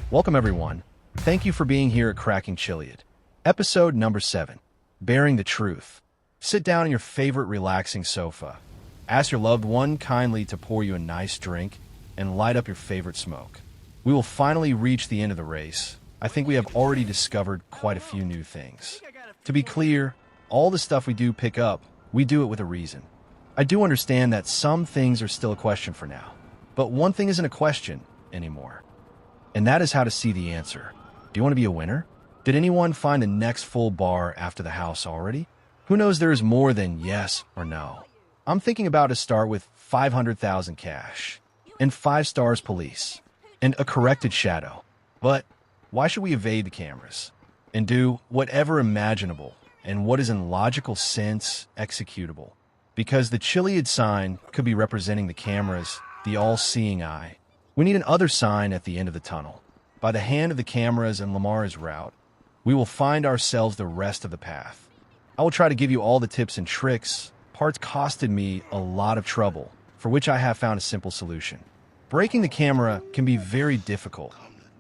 Welcome everyone. Thank you for being here at Cracking Chiliad. Episode number 7, Bearing the Truth. Sit down on your favorite relaxing sofa. Ask your loved one kindly to pour you a nice drink and light up your favorite smoke. We will finally reach the end of the race. I think we have already discovered quite a few new things. To be clear, all the stuff we do pick up, we do it with a reason. I do understand that some things are still a question for now, but one thing isn't a question anymore. And that is how to see the answer. Do you want to be a winner? Did anyone find the next full bar after the house already? Who knows there is more than yes or no? I'm thinking about to start with 500,000 cash, and 5 stars police, and a corrected shadow. But why should we evade the cameras and do whatever imaginable and what is in logical sense executable? Because the Chiliad sign could be representing the cameras, the all-seeing eye. We need another sign at the end of the tunnel. By the hand of the cameras and Lamar's route, we will find ourselves the rest of the path. I will try to give you all the tips and tricks. Parts costed me a lot of trouble, for which I have found a simple solution. Breaking the camera can be very difficult.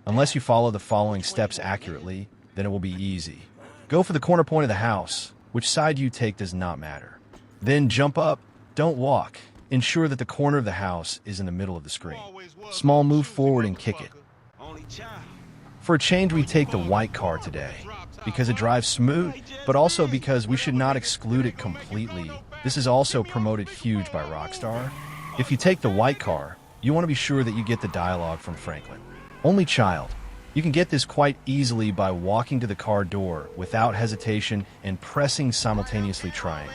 Unless you follow the following steps accurately, then it will be easy. Go for the corner point of the house. Which side you take does not matter. Then jump up. Don't walk. Ensure that the corner of the house is in the middle of the screen. Small move forward and kick it. For a change, we take the white car today, because it drives smooth, but also because we should not exclude it completely. This is also promoted huge by Rockstar. If you take the white car, you want to be sure that you get the dialogue from Franklin. Only child. You can get this quite easily by walking to the car door without hesitation and pressing simultaneously triangle.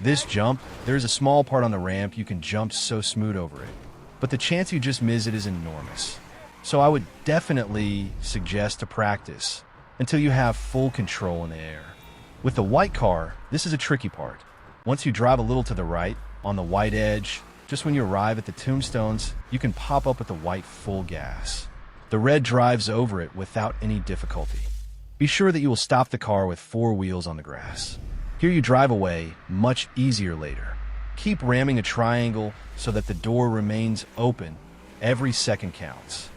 This jump, there is a small part on the ramp you can jump so smooth over it, but the chance you just miss it is enormous. So I would definitely suggest to practice until you have full control in the air. With the white car, this is a tricky part. Once you drive a little to the right, on the white edge, just when you arrive at the tombstones, you can pop up with the white full gas. The red drives over it without any difficulty. Be sure that you will stop the car with 4 wheels on the grass. Here you drive away, much easier later. Keep ramming a triangle so that the door remains open. Every second counts.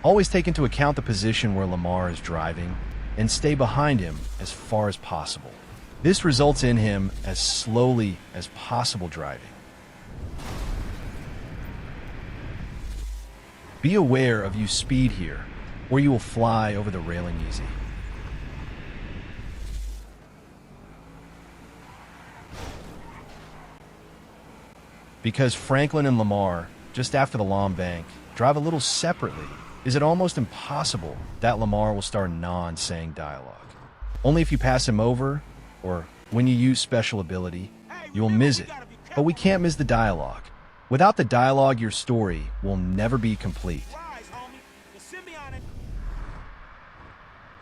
Always take into account the position where Lamar is driving and stay behind him as far as possible. This results in him as slowly as possible driving. Be aware of you speed here, or you will fly over the railing easy. Because Franklin and Lamar, just after the long bank, drive a little separately, is it almost impossible that Lamar will start non-saying dialogue. Only if you pass him over, or when you use special ability, you'll miss it. But we can't miss the dialogue. Without the dialogue, your story will never be complete.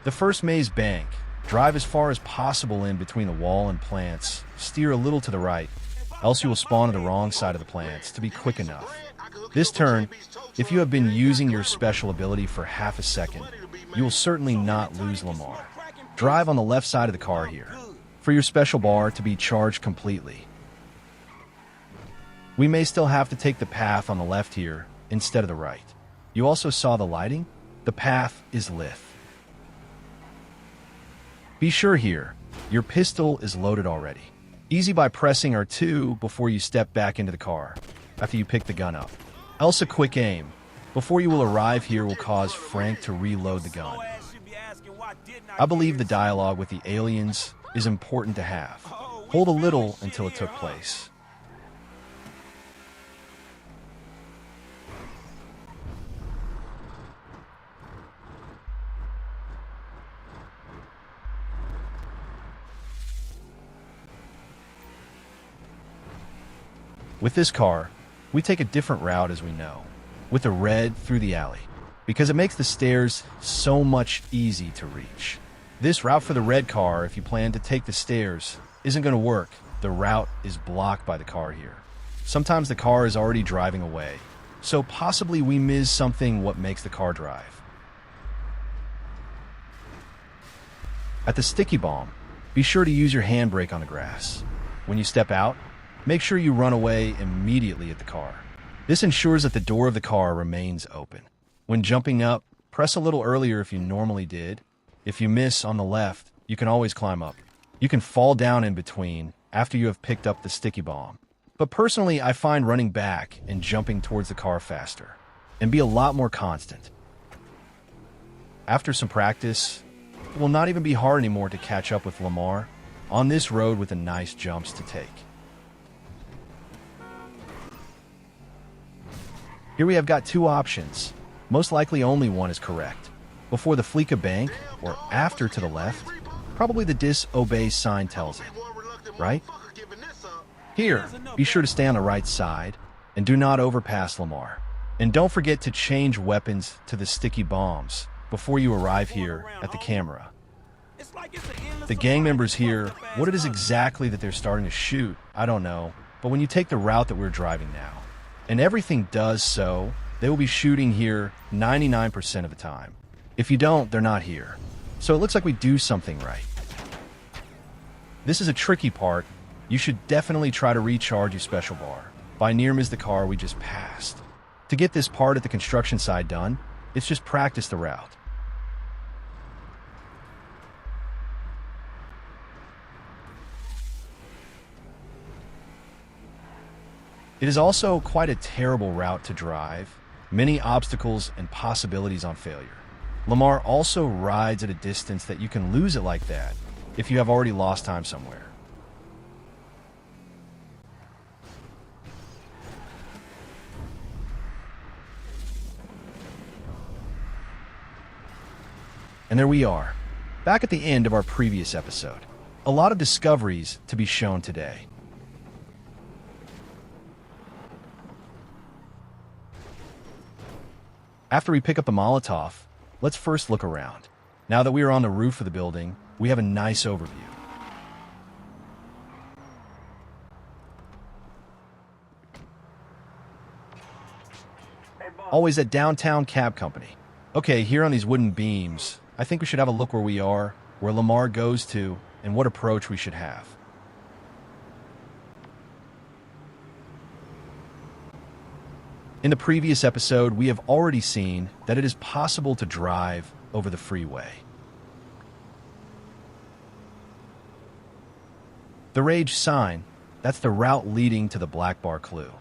The first maze bank, drive as far as possible in between the wall and plants, steer a little to the right, else you will spawn on the wrong side of the plants to be quick enough. This turn, if you have been using your special ability for half a second, you will certainly not lose Lamar. Drive on the left side of the car here, for your special bar to be charged completely. We may still have to take the path on the left here instead of the right. You also saw the lighting? The path is lit. Be sure here, your pistol is loaded already. Easy by pressing R2 before you step back into the car, after you pick the gun up. Else a quick aim before you will arrive here will cause Frank to reload the gun. I believe the dialogue with the aliens is important to have. Hold a little until it took place. With this car, we take a different route as we know, with the red through the alley, because it makes the stairs so much easy to reach. This route for the red car, if you plan to take the stairs, isn't going to work. The route is blocked by the car here. Sometimes the car is already driving away, so possibly we miss something what makes the car drive. At the sticky bomb, be sure to use your handbrake on the grass. When you step out, make sure you run away immediately at the car. This ensures that the door of the car remains open. When jumping up, press a little earlier if you normally did. If you miss on the left, you can always climb up. You can fall down in between after you have picked up the sticky bomb. But personally, I find running back and jumping towards the car faster and be a lot more constant. After some practice, it will not even be hard anymore to catch up with Lamar on this road with the nice jumps to take. Here we have got two options. Most likely only one is correct. Before the Fleeca Bank, or after to the left, probably the disobey sign tells it, right? Here, be sure to stay on the right side, and do not overpass Lamar. And don't forget to change weapons to the sticky bombs before you arrive here at the camera. The gang members here, what it is exactly that they're starting to shoot, I don't know, but when you take the route that we're driving now, and everything does so, they will be shooting here 99% of the time. If you don't, they're not here. So it looks like we do something right. This is a tricky part. You should definitely try to recharge your special bar by near miss the car we just passed. To get this part at the construction site done, it's just practice the route. It is also quite a terrible route to drive, many obstacles and possibilities on failure. Lamar also rides at a distance that you can lose it like that if you have already lost time somewhere. And there we are, back at the end of our previous episode. A lot of discoveries to be shown today. After we pick up the Molotov, let's first look around. Now that we are on the roof of the building, we have a nice overview. Always at Downtown Cab Company. Okay, here on these wooden beams, I think we should have a look where we are, where Lamar goes to, and what approach we should have. In the previous episode, we have already seen that it is possible to drive over the freeway. The Rage sign, that's the route leading to the Black Bar Clue.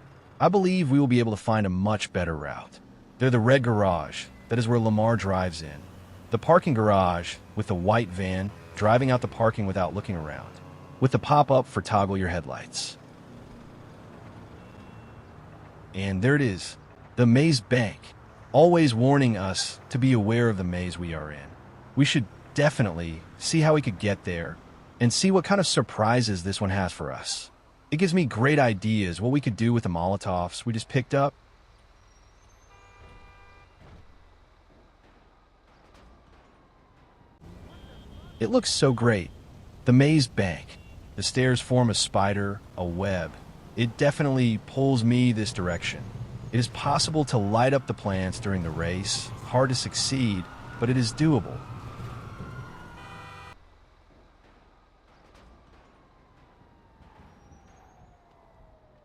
I believe we will be able to find a much better route. They're the red garage, that is where Lamar drives in. The parking garage with the white van driving out the parking without looking around, with the pop-up for toggle your headlights. And there it is, the maze bank, always warning us to be aware of the maze we are in. We should definitely see how we could get there and see what kind of surprises this one has for us. It gives me great ideas what we could do with the Molotovs we just picked up. It looks so great. The maze bank. The stairs form a spider, a web. It definitely pulls me this direction. It is possible to light up the plants during the race. Hard to succeed, but it is doable.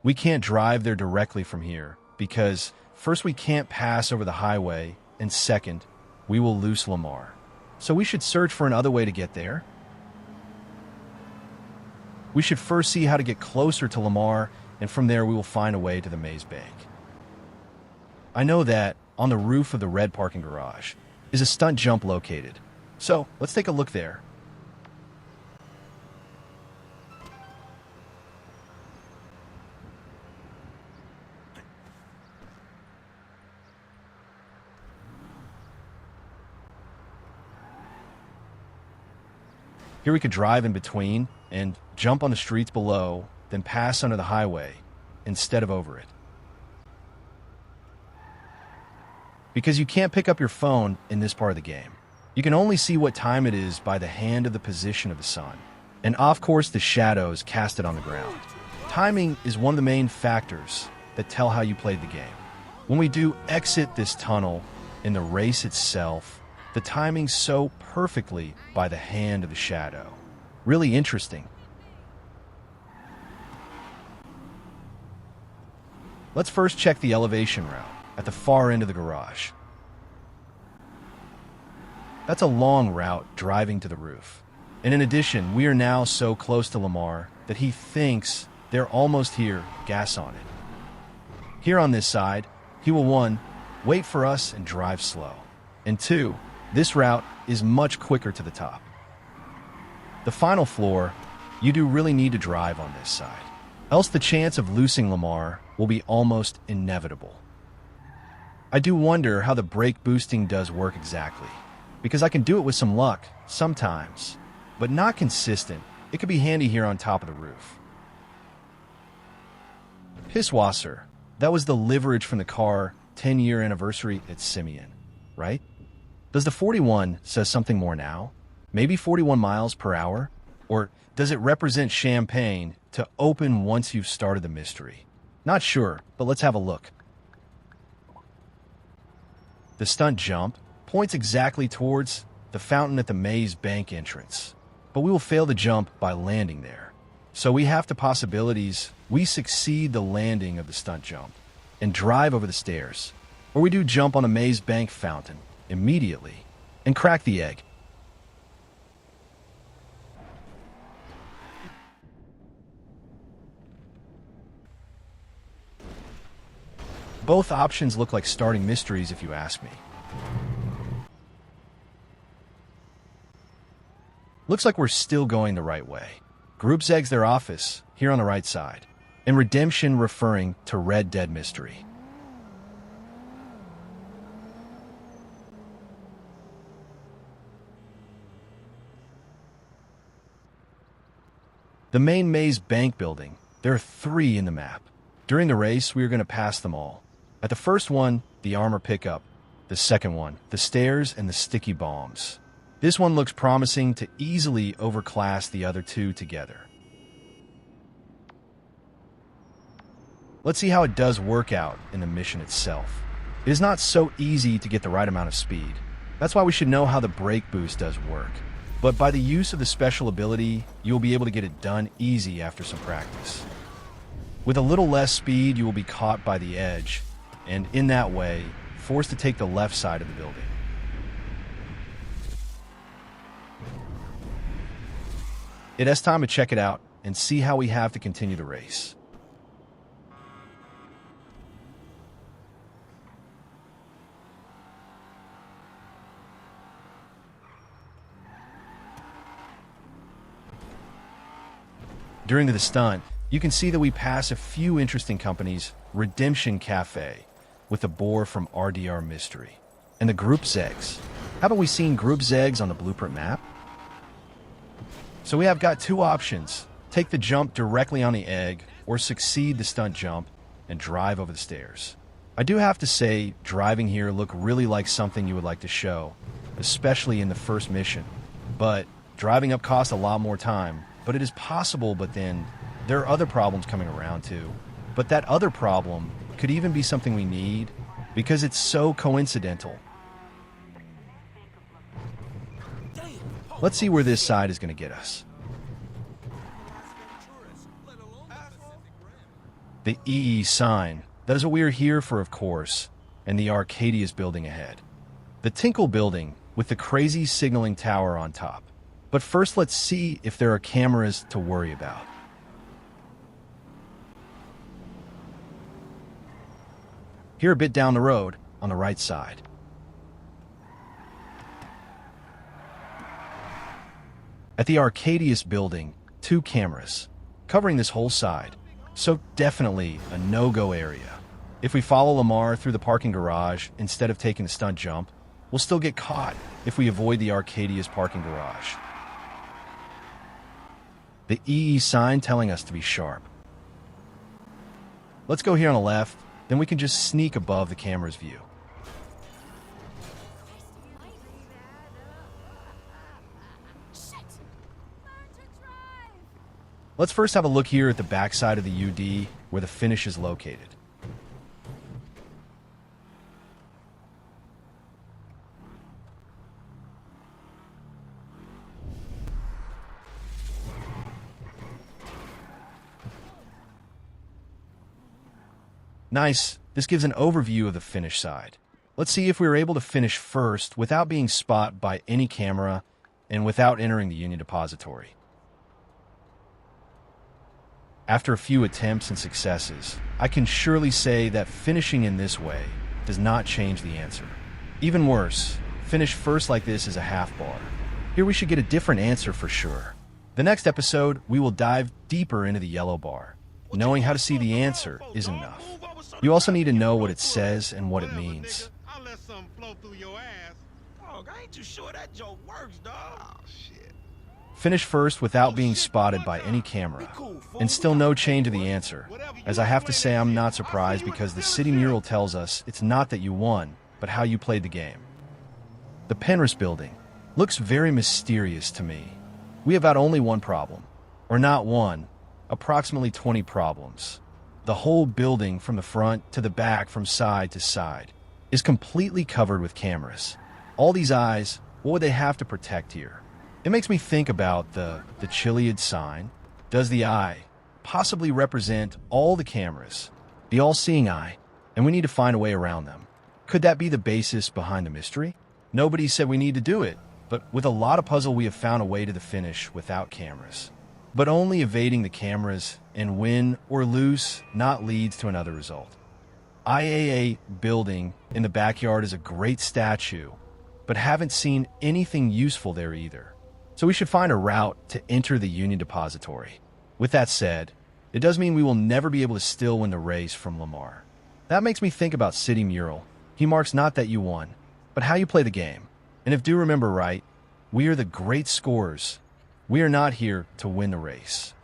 We can't drive there directly from here because first we can't pass over the highway, and second, we will lose Lamar. So we should search for another way to get there. We should first see how to get closer to Lamar, and from there we will find a way to the maze bank. I know that on the roof of the red parking garage is a stunt jump located. So let's take a look there. Here we could drive in between and jump on the streets below, then pass under the highway instead of over it. Because you can't pick up your phone in this part of the game. You can only see what time it is by the hand of the position of the sun, and of course the shadows casted on the ground. Timing is one of the main factors that tell how you played the game. When we do exit this tunnel in the race itself, the timing so perfectly by the hand of the shadow. Really interesting. Let's first check the elevation route at the far end of the garage. That's a long route driving to the roof. And in addition, we are now so close to Lamar that he thinks they're almost here, gas on it. Here on this side, he will 1. Wait for us and drive slow. And 2. This route is much quicker to the top. The final floor, you do really need to drive on this side. Else the chance of losing Lamar will be almost inevitable. I do wonder how the brake boosting does work exactly, because I can do it with some luck, sometimes, but not consistent. It could be handy here on top of the roof. Pisswasser, that was the leverage from the car 10-year anniversary at Simeon, right? Does the 41 says something more now? Maybe 41 miles per hour? Or does it represent champagne to open once you've started the mystery? Not sure, but let's have a look. The stunt jump points exactly towards the fountain at the Maze Bank entrance, but we will fail the jump by landing there. So we have the possibilities we succeed the landing of the stunt jump and drive over the stairs, or we do jump on the Maze Bank fountain immediately and crack the egg. Both options look like starting mysteries if you ask me. Looks like we're still going the right way. Groups eggs their office, here on the right side, and redemption referring to Red Dead Mystery. The main Maze Bank building, there are 3 in the map. During the race, we are going to pass them all. At the first one, the armor pickup. The second one, the stairs and the sticky bombs. This one looks promising to easily overclass the other 2 together. Let's see how it does work out in the mission itself. It is not so easy to get the right amount of speed. That's why we should know how the brake boost does work. But by the use of the special ability, you'll be able to get it done easy after some practice. With a little less speed, you will be caught by the edge, and in that way, forced to take the left side of the building. It is time to check it out and see how we have to continue the race. During the stunt, you can see that we pass a few interesting companies: Redemption Cafe, with the boar from RDR Mystery, and the Group Zegs. Haven't we seen Group Zegs on the blueprint map? So we have got 2 options: take the jump directly on the egg, or succeed the stunt jump and drive over the stairs. I do have to say, driving here look really like something you would like to show, especially in the first mission. But driving up costs a lot more time, but it is possible. But then there are other problems coming around too. But that other problem could even be something we need, because it's so coincidental. Let's see where this side is going to get us. The EE sign, that is what we are here for, of course, and the Arcadius building ahead. The Tinkle building with the crazy signaling tower on top. But first, let's see if there are cameras to worry about. Here a bit down the road, on the right side. At the Arcadius building, 2 cameras, covering this whole side. So definitely a no-go area. If we follow Lamar through the parking garage instead of taking the stunt jump, we'll still get caught if we avoid the Arcadius parking garage. The EE sign telling us to be sharp. Let's go here on the left, then we can just sneak above the camera's view. Let's first have a look here at the backside of the UD, where the finish is located. Nice. This gives an overview of the finish side. Let's see if we were able to finish first without being spotted by any camera and without entering the Union Depository. After a few attempts and successes, I can surely say that finishing in this way does not change the answer. Even worse, finish first like this is a half bar. Here we should get a different answer for sure. The next episode, we will dive deeper into the yellow bar. Knowing how to see the answer isn't enough. You also need to know what it says and what it means. I'll let something flow through your ass. Dog, I ain't too sure that joke works, dog. Oh, shit. Finish first without being spotted by any camera. And still no change to the answer. As I have to say, I'm not surprised because the city mural tells us it's not that you won, but how you played the game. The Penrith building looks very mysterious to me. We have had only one problem. Or not one, approximately 20 problems. The whole building from the front to the back, from side to side, is completely covered with cameras. All these eyes, what would they have to protect here? It makes me think about the Chiliad sign. Does the eye possibly represent all the cameras, the all-seeing eye, and we need to find a way around them? Could that be the basis behind the mystery? Nobody said we need to do it, but with a lot of puzzle we have found a way to the finish without cameras. But only evading the cameras and win or lose not leads to another result. IAA building in the backyard is a great statue, but haven't seen anything useful there either. So we should find a route to enter the Union Depository. With that said, it does mean we will never be able to still win the race from Lamar. That makes me think about City Mural. He marks not that you won, but how you play the game. And if do remember right, we are the great scorers. We are not here to win the race.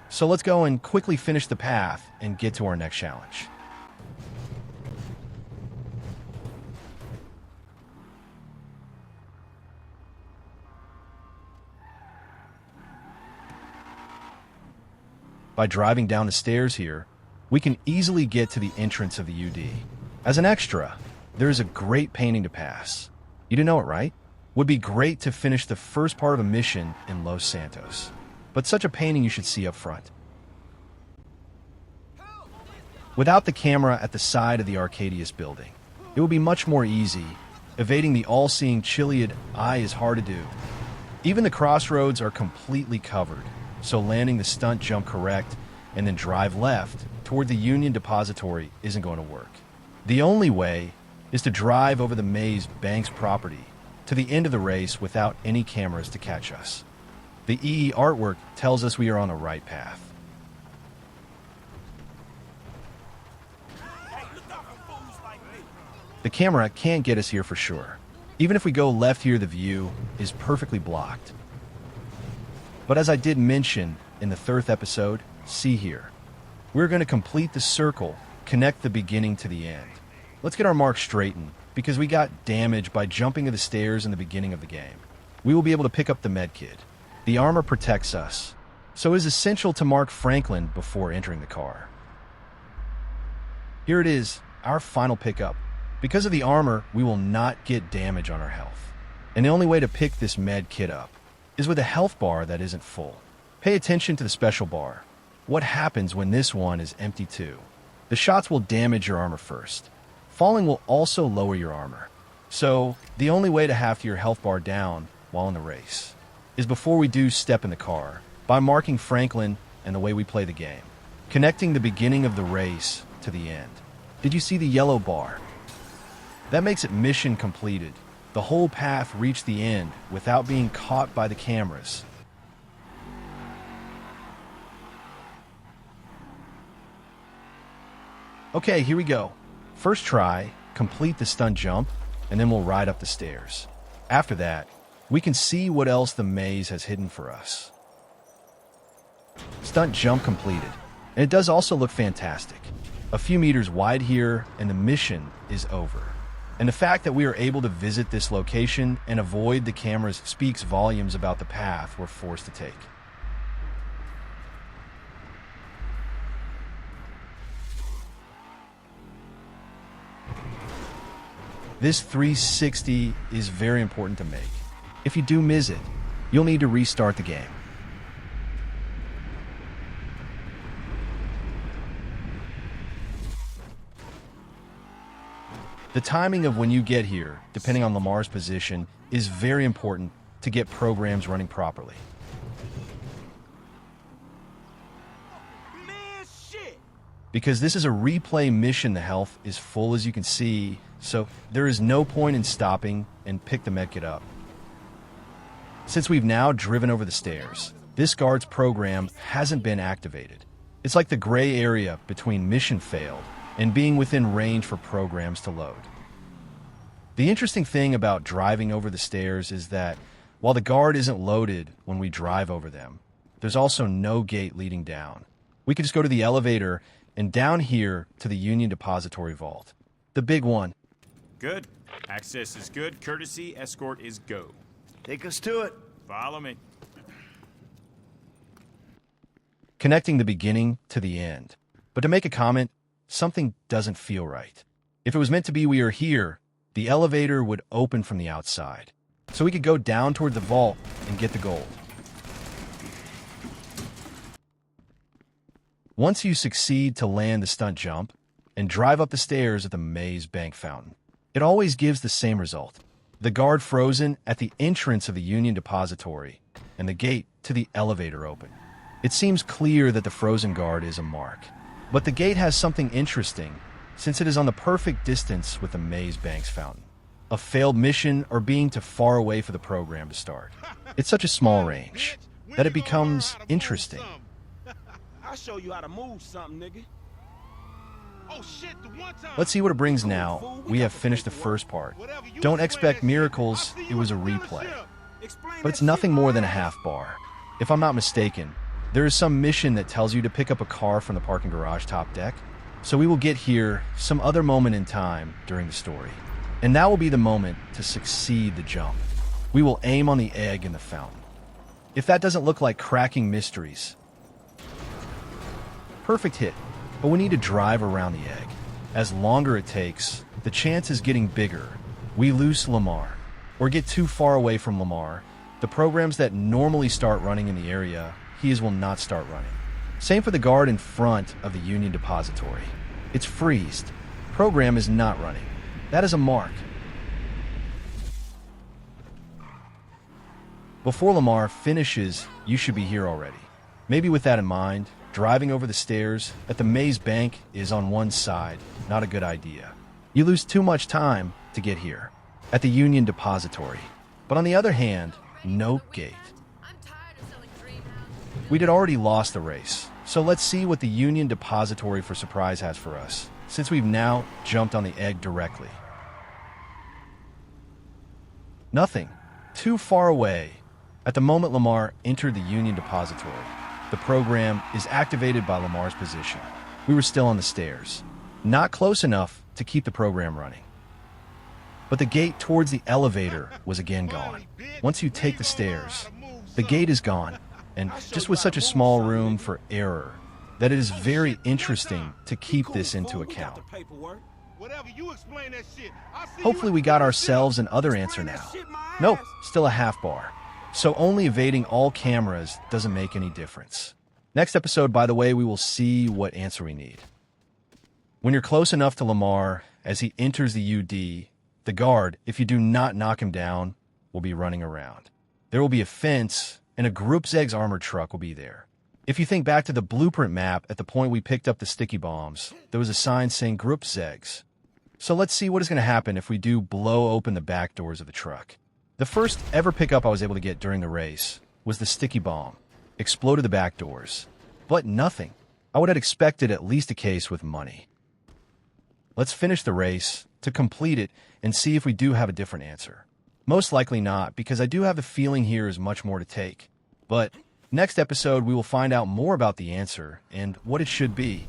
So let's go and quickly finish the path and get to our next challenge. By driving down the stairs here, we can easily get to the entrance of the UD. As an extra, there is a great painting to pass. You didn't know it, right? Would be great to finish the first part of a mission in Los Santos. But such a painting you should see up front. Without the camera at the side of the Arcadius building, it will be much more easy. Evading the all-seeing Chiliad eye is hard to do. Even the crossroads are completely covered, so landing the stunt jump correct and then drive left toward the Union Depository isn't going to work. The only way is to drive over the maze Banks property to the end of the race without any cameras to catch us. The EE artwork tells us we are on the right path. The camera can't get us here for sure. Even if we go left here, the view is perfectly blocked. But as I did mention in the third episode, see here, we're going to complete the circle, connect the beginning to the end. Let's get our mark straightened, because we got damaged by jumping to the stairs in the beginning of the game. We will be able to pick up the medkit. The armor protects us, so it is essential to mark Franklin before entering the car. Here it is, our final pickup. Because of the armor, we will not get damage on our health. And the only way to pick this med kit up is with a health bar that isn't full. Pay attention to the special bar. What happens when this one is empty too? The shots will damage your armor first. Falling will also lower your armor. So, the only way to have your health bar down while in the race is before we do step in the car, by marking Franklin and the way we play the game, connecting the beginning of the race to the end. Did you see the yellow bar? That makes it mission completed. The whole path reached the end without being caught by the cameras. Okay, here we go. First try, complete the stunt jump, and then we'll ride up the stairs. After that, we can see what else the maze has hidden for us. Stunt jump completed, and it does also look fantastic. A few meters wide here, and the mission is over. And the fact that we are able to visit this location and avoid the cameras speaks volumes about the path we're forced to take. This 360 is very important to make. If you do miss it, you'll need to restart the game. The timing of when you get here, depending on Lamar's position, is very important to get programs running properly. Man, shit! Because this is a replay mission, the health is full as you can see, so there is no point in stopping and pick the medkit up. Since we've now driven over the stairs, this guard's program hasn't been activated. It's like the gray area between mission failed and being within range for programs to load. The interesting thing about driving over the stairs is that while the guard isn't loaded when we drive over them, there's also no gate leading down. We could just go to the elevator and down here to the Union Depository Vault. The big one. Good. Access is good. Courtesy escort is go. Take us to it. Follow me. Connecting the beginning to the end. But to make a comment, something doesn't feel right. If it was meant to be we are here, the elevator would open from the outside, so we could go down toward the vault and get the gold. Once you succeed to land the stunt jump and drive up the stairs at the maze bank fountain, it always gives the same result. The guard frozen at the entrance of the Union Depository and the gate to the elevator open. It seems clear that the frozen guard is a mark, but the gate has something interesting since it is on the perfect distance with the maze bank's fountain. A failed mission or being too far away for the program to start. It's such a small range that it becomes interesting. I'll show you how to move something, nigga. Oh shit, the one time. Let's see what it brings now. We have finished the first part. Don't expect miracles, it was a replay. But it's nothing more than a half bar. If I'm not mistaken, there is some mission that tells you to pick up a car from the parking garage top deck. So we will get here some other moment in time during the story. And that will be the moment to succeed the jump. We will aim on the egg in the fountain. If that doesn't look like cracking mysteries. Perfect hit, but we need to drive around the egg. As longer it takes, the chance is getting bigger. We lose Lamar, or get too far away from Lamar. The programs that normally start running in the area, he will not start running. Same for the guard in front of the Union Depository. It's freezed. Program is not running. That is a mark. Before Lamar finishes, you should be here already. Maybe with that in mind, driving over the stairs at the maze bank is on one side, not a good idea. You lose too much time to get here, at the Union Depository. But on the other hand, no gate. We'd already lost the race, so let's see what the Union Depository for Surprise has for us, since we've now jumped on the egg directly. Nothing. Too far away. At the moment Lamar entered the Union Depository, the program is activated by Lamar's position. We were still on the stairs. Not close enough to keep the program running. But the gate towards the elevator was again gone. Once you take the stairs, the gate is gone. And just with such a small room for error, that it is very interesting to keep this into account. Hopefully we got ourselves another answer now. Nope, still a half bar. So only evading all cameras doesn't make any difference. Next episode, by the way, we will see what answer we need. When you're close enough to Lamar, as he enters the UD, the guard, if you do not knock him down, will be running around. There will be a fence, and a Group Zeg's armored truck will be there. If you think back to the blueprint map at the point we picked up the sticky bombs, there was a sign saying Group Zeg's. So let's see what is going to happen if we do blow open the back doors of the truck. The first ever pickup I was able to get during the race was the sticky bomb. Exploded the back doors. But nothing. I would have expected at least a case with money. Let's finish the race to complete it and see if we do have a different answer. Most likely not, because I do have the feeling here is much more to take. But next episode, we will find out more about the answer and what it should be.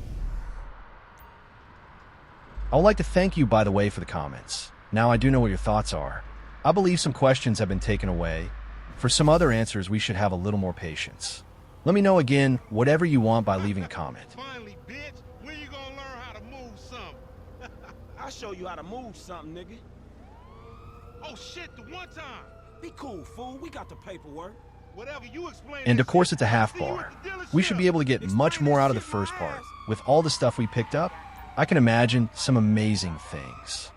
I would like to thank you, by the way, for the comments. Now I do know what your thoughts are. I believe some questions have been taken away. For some other answers, we should have a little more patience. Let me know again whatever you want by leaving a comment. Finally, bitch, when you gonna learn how to move something? I'll show you how to move something, nigga. Oh shit, the one time. Be cool, fool. We got the paperwork. Whatever you explain. And of course, it's a half bar. We should be able to get much more out of the first part. With all the stuff we picked up, I can imagine some amazing things.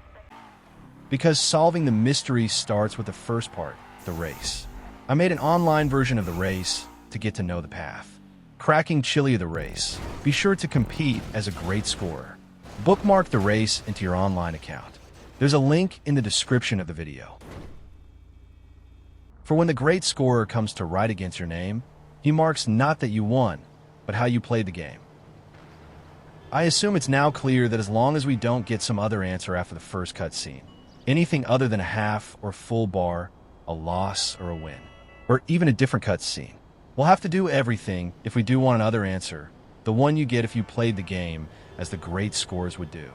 because solving the mystery starts with the first part, the race. I made an online version of the race to get to know the path. Cracking Chiliad the race. Be sure to compete as a great scorer. Bookmark the race into your online account. There's a link in the description of the video. For when the great scorer comes to write against your name, he marks not that you won, but how you played the game. I assume it's now clear that as long as we don't get some other answer after the first cutscene, anything other than a half or full bar, a loss or a win, or even a different cutscene, we'll have to do everything if we do want another answer, the one you get if you played the game as the great scorers would do.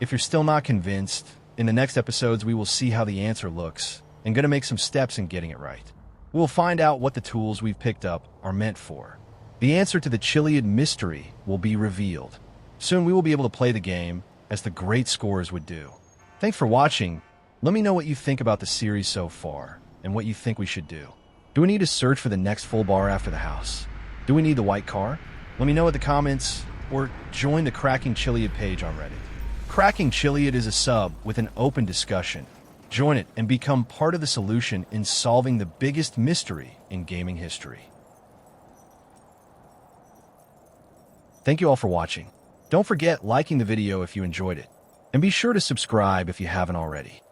If you're still not convinced, in the next episodes we will see how the answer looks and going to make some steps in getting it right. We'll find out what the tools we've picked up are meant for. The answer to the Chiliad mystery will be revealed. Soon we will be able to play the game as the great scorers would do. Thanks for watching. Let me know what you think about the series so far and what you think we should do. Do we need to search for the next full bar after the house? Do we need the white car? Let me know in the comments or join the Cracking Chiliad page on Reddit. Cracking Chiliad is a sub with an open discussion. Join it and become part of the solution in solving the biggest mystery in gaming history. Thank you all for watching. Don't forget liking the video if you enjoyed it, and be sure to subscribe if you haven't already.